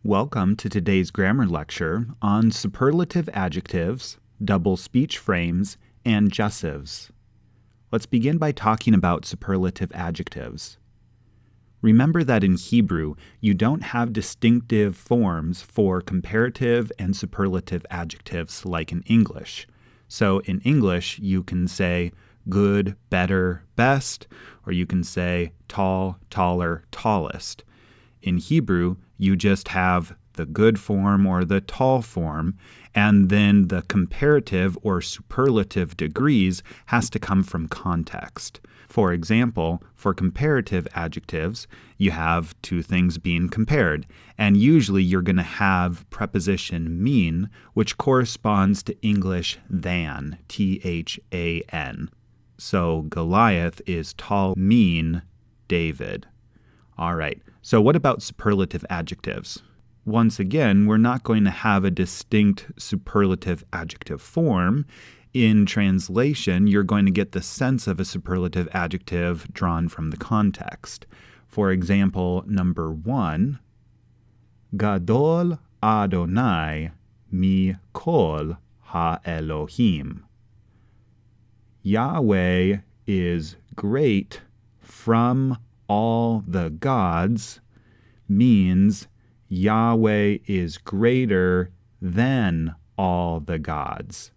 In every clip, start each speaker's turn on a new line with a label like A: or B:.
A: Welcome to today's grammar lecture on superlative adjectives, double speech frames, and jussives. Let's begin by talking about superlative adjectives. Remember that in Hebrew, you don't have distinctive forms for comparative and superlative adjectives like in English. So in English, you can say good, better, best, or you can say tall, taller, tallest. In Hebrew, you just have the good form or the tall form, and then the comparative or superlative degrees has to come from context. For example, for comparative adjectives, you have two things being compared, and usually you're going to have preposition mean, which corresponds to English than, T-H-A-N. So Goliath is tall, mean David. All right, so what about superlative adjectives? Once again, we're not going to have a distinct superlative adjective form. In translation, you're going to get the sense of a superlative adjective drawn from the context. For example, number 1, Gadol Adonai mikol ha-Elohim. Yahweh is great from all the gods means Yahweh is greater than all the gods.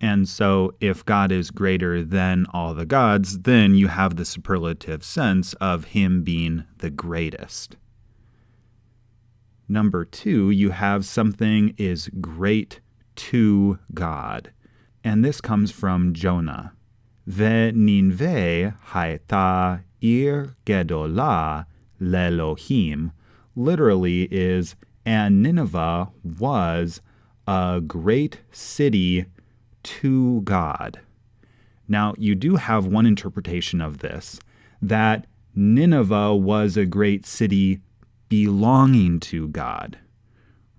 A: And so if God is greater than all the gods, then you have the superlative sense of him being the greatest. Number 2, you have something is great to God. And this comes from Jonah. Ve'ninve hayta ir gedolah le'Elohim literally is, and Nineveh was a great city to God. Now, you do have one interpretation of this, that Nineveh was a great city belonging to God.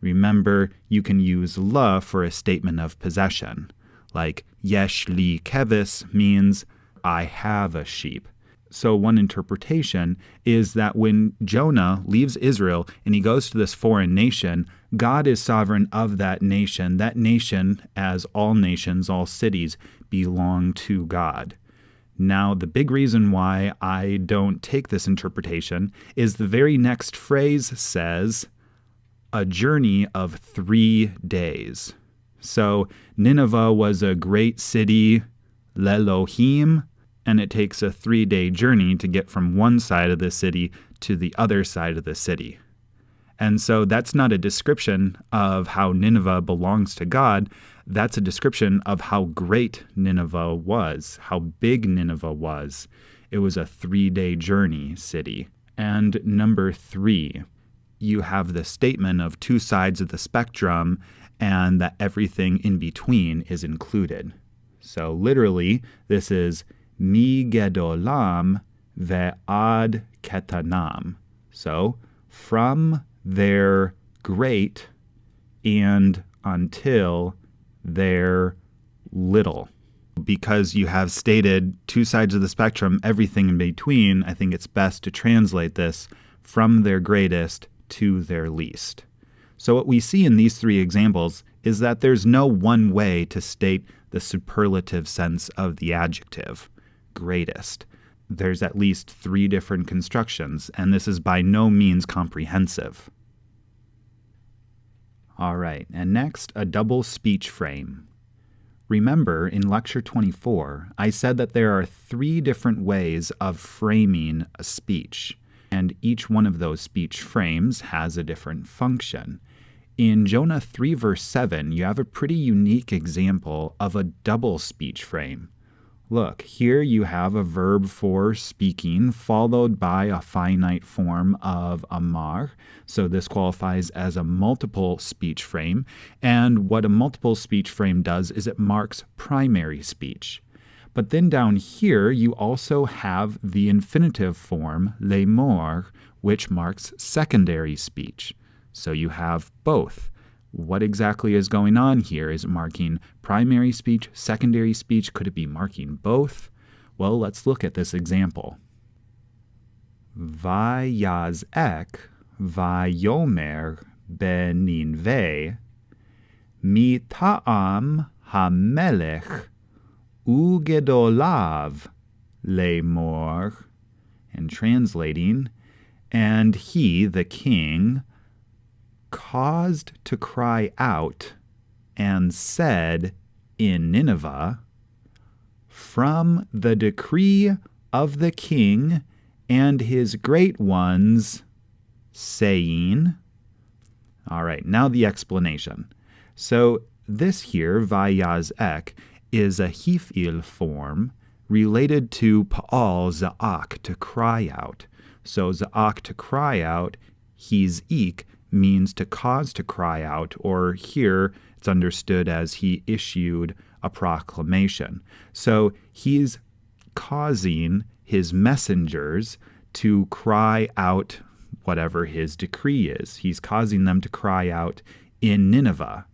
A: Remember, you can use la for a statement of possession, like yesh li kevis means I have a sheep. So one interpretation is that when Jonah leaves Israel and he goes to this foreign nation, God is sovereign of that nation. That nation, as all nations, all cities, belong to God. Now, the big reason why I don't take this interpretation is the very next phrase says, a journey of 3 days. So Nineveh was a great city, le'Elohim, and it takes a 3-day journey to get from one side of the city to the other side of the city. And so that's not a description of how Nineveh belongs to God. That's a description of how great Nineveh was, how big Nineveh was. It was a 3-day journey city. And number 3, you have the statement of two sides of the spectrum and that everything in between is included. So literally, this is Mi gedolam ve'ad ketanam. So, from their great and until their little. Because you have stated two sides of the spectrum, everything in between, I think it's best to translate this from their greatest to their least. So what we see in these 3 examples is that there's no one way to state the superlative sense of the adjective. Greatest. There's at least 3 different constructions, and this is by no means comprehensive. All right, and next, a double speech frame. Remember, in Lecture 24, I said that there are 3 different ways of framing a speech, and each one of those speech frames has a different function. In Jonah 3 verse 7, you have a pretty unique example of a double speech frame. Look, here you have a verb for speaking followed by a finite form of amar. So this qualifies as a multiple speech frame. And what a multiple speech frame does is it marks primary speech. But then down here, you also have the infinitive form, lemor, which marks secondary speech. So you have both. What exactly is going on here? Is it marking primary speech, secondary speech? Could it be marking both? Well, let's look at this example. Vayazek vayomer beninve, mita'am hamelech ugedolav lemor, and translating, and he, the king, caused to cry out and said in Nineveh, from the decree of the king and his great ones, saying. All right, now the explanation. So this here, vayazek, is a hifil form related to pa'al za'ak, to cry out. So za'ak, to cry out, hiz'ik, means to cause to cry out, or here it's understood as he issued a proclamation. So he's causing his messengers to cry out whatever his decree is. He's causing them to cry out in Nineveh.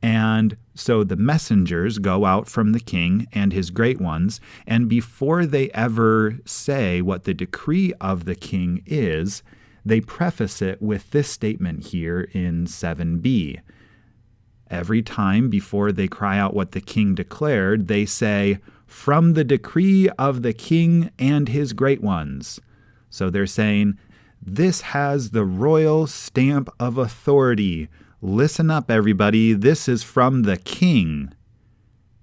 A: And so the messengers go out from the king and his great ones, and before they ever say what the decree of the king is, they preface it with this statement here in 7b. Every time before they cry out what the king declared, they say, from the decree of the king and his great ones. So they're saying, this has the royal stamp of authority. Listen up, everybody. This is from the king.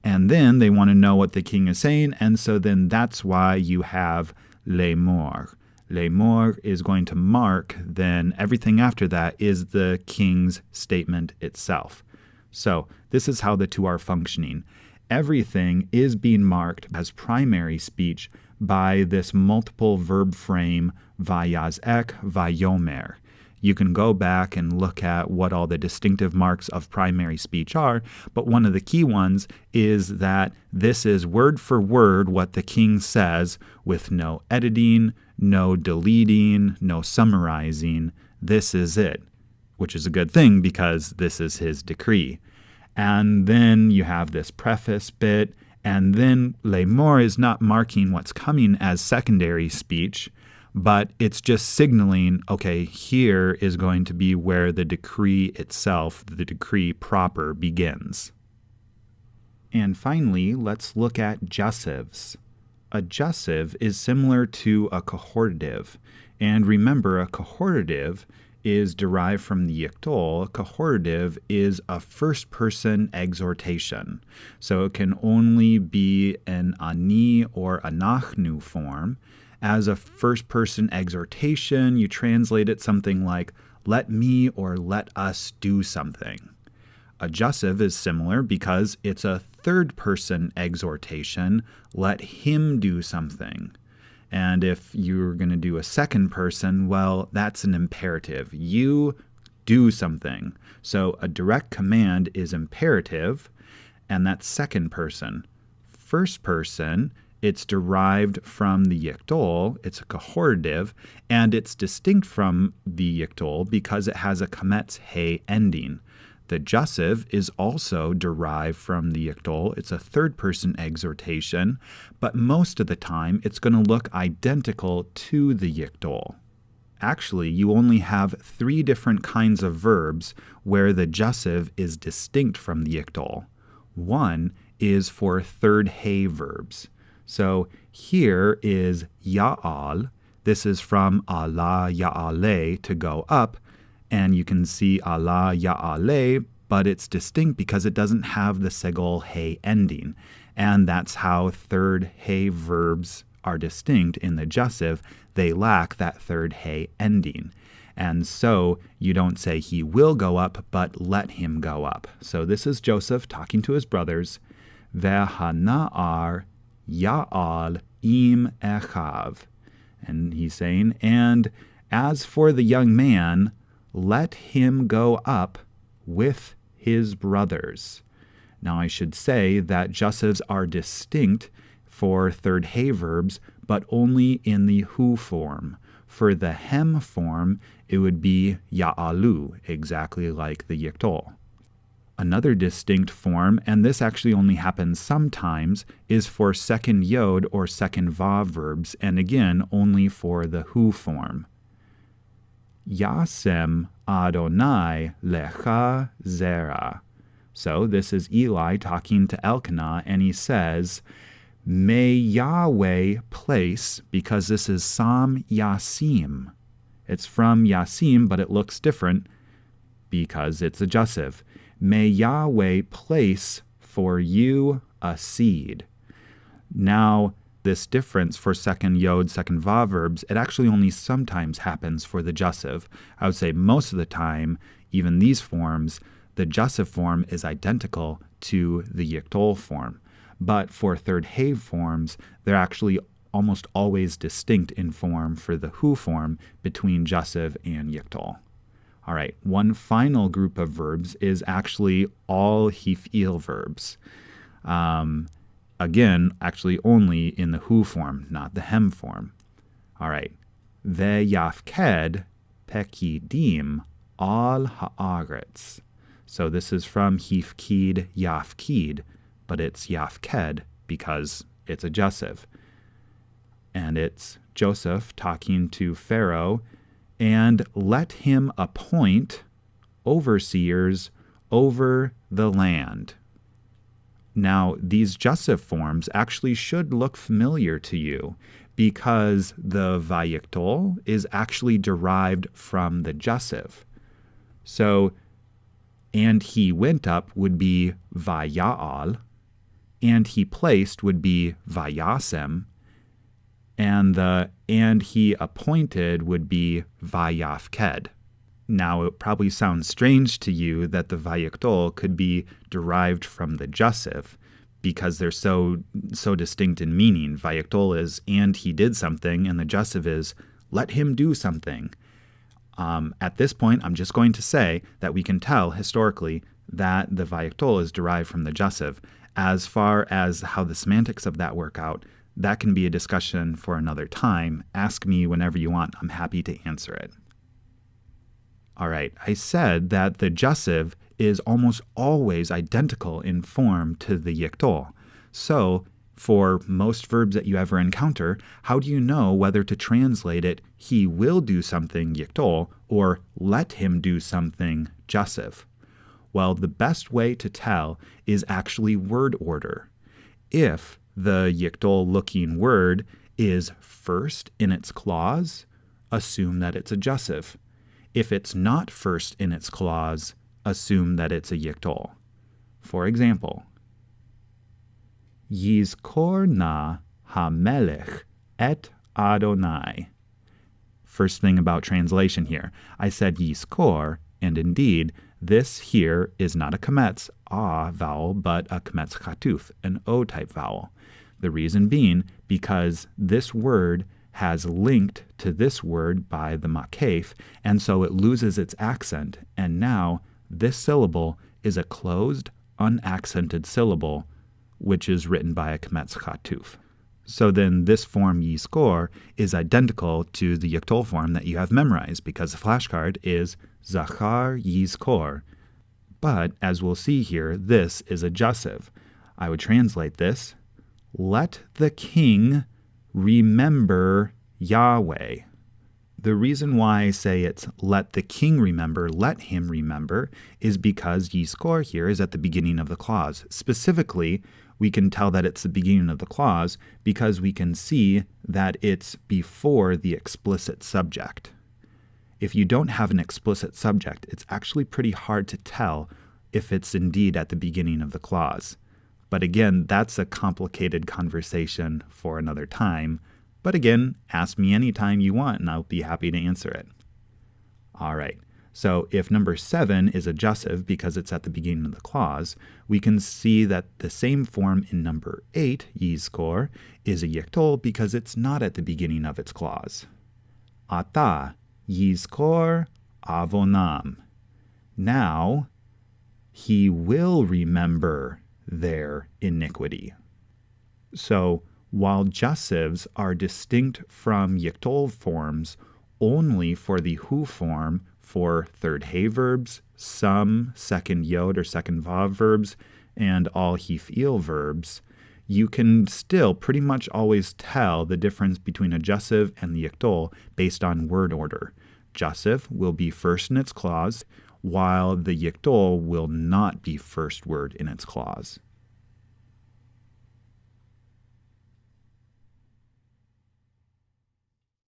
A: And then they want to know what the king is saying, and so then that's why you have lemor. Lemor is going to mark, then everything after that is the king's statement itself. So this is how the two are functioning. Everything is being marked as primary speech by this multiple verb frame, vayazek, vayomer. You can go back and look at what all the distinctive marks of primary speech are, but one of the key ones is that this is word for word what the king says, with no editing, no deleting, no summarizing. This is it, which is a good thing because this is his decree. And then you have this preface bit, and then lemor is not marking what's coming as secondary speech, but it's just signaling, okay, here is going to be where the decree itself, the decree proper, begins. And finally, let's look at jussives. A jussive is similar to a cohortative. And remember, a cohortative is derived from the yiktol. A cohortative is a first-person exhortation. So it can only be an ani or anachnu form. As a first-person exhortation, you translate it something like, let me or let us do something. A jussive is similar because it's a third-person exhortation, let him do something. And if you're going to do a second person, well, that's an imperative. You do something. So a direct command is imperative, and that's second person. First person, it's derived from the yiktol, it's a cohortative, and it's distinct from the yiktol because it has a kametz he ending. The jussive is also derived from the yiktol. It's a third-person exhortation, but most of the time it's going to look identical to the yiktol. Actually, you only have 3 different kinds of verbs where the jussive is distinct from the yiktol. One is for third he verbs. So here is ya'al. This is from ala ya'ale, to go up. And you can see ala ya'ale, but it's distinct because it doesn't have the segol he ending. And that's how third he verbs are distinct in the jussive. They lack that third he ending. And so you don't say he will go up, but let him go up. So this is Joseph talking to his brothers. Ve'hana'ar ya'al im echav. And he's saying, and as for the young man, let him go up with his brothers. Now I should say that jussives are distinct for third he verbs, but only in the hu form. For the hem form, it would be ya'alu, exactly like the yiktol. Another distinct form, and this actually only happens sometimes, is for second yod or second vav verbs, and again, only for the hu form. Yasem Adonai lecha zera. So this is Eli talking to Elkanah, and he says, may Yahweh place, because this is Sam Yasim. It's from Yasim, but it looks different because it's a Jussive. May Yahweh place for you a seed. Now, this difference for second Yod, second Vav verbs, it actually only sometimes happens for the Jussive. I would say most of the time, even these forms, the Jussive form is identical to the Yiktol form. But for third He forms, they're actually almost always distinct in form for the Hu form between Jussive and Yiktol. All right, one final group of verbs is actually all Hif'il verbs. Again, actually only in the Hu form, not the Hem form. All right, Ve'yafked pekidim al ha'aretz. So this is from Hifkid Yafkid, but it's Yafked because it's a Jussive. And it's Joseph talking to Pharaoh, and let him appoint overseers over the land. Now, these Jussive forms actually should look familiar to you because the Vayiktol is actually derived from the Jussive. So, and he went up would be Vaya'al, and he placed would be Vayasem, and he appointed would be Vayafked. Now, it probably sounds strange to you that the Vayiktol could be derived from the Jussive because they're so distinct in meaning. Vayiktol is, and he did something, and the Jussive is, let him do something. At this point, I'm just going to say that we can tell historically that the Vayiktol is derived from the Jussive. As far as how the semantics of that work out, that can be a discussion for another time. Ask me whenever you want. I'm happy to answer it. All right, I said that the Jussive is almost always identical in form to the Yiktol. So, for most verbs that you ever encounter, how do you know whether to translate it, he will do something Yiktol, or let him do something Jussive? Well, the best way to tell is actually word order. If the Yiktol-looking word is first in its clause, assume that it's a Jussive. If it's not first in its clause, assume that it's a Yiktol. For example, Yizkor na hamelech et Adonai. First thing about translation here, I said Yizkor, and indeed, this here is not a kametz vowel, but a kametz chatuf, an O-type vowel. The reason being because this word has linked to this word by the makef, and so it loses its accent, and now this syllable is a closed, unaccented syllable, which is written by a kametz chatuf. So then this form Yizkor is identical to the Yiktol form that you have memorized, because the flashcard is Zachar Yizkor. But, as we'll see here, this is a Jussive. I would translate this, let the king remember Yahweh. The reason why I say it's let the king remember, let him remember, is because Yizkor here is at the beginning of the clause. Specifically, we can tell that it's the beginning of the clause because we can see that it's before the explicit subject. If you don't have an explicit subject, it's actually pretty hard to tell if it's indeed at the beginning of the clause. But again, that's a complicated conversation for another time. But again, ask me anytime you want, and I'll be happy to answer it. All right, so if number 7 is a Jussive because it's at the beginning of the clause, we can see that the same form in number 8, Yizkor, is a Yiktol because it's not at the beginning of its clause. Ata Yizkor avonam. Now, he will remember their iniquity. So, while Jussives are distinct from Yiktol forms only for the Hu form for third He verbs, some second Yod or second Vav verbs, and all Hif'il verbs, you can still pretty much always tell the difference between a Jussive and the Yiktol based on word order. Jussive will be first in its clause, while the Yictol will not be first word in its clause.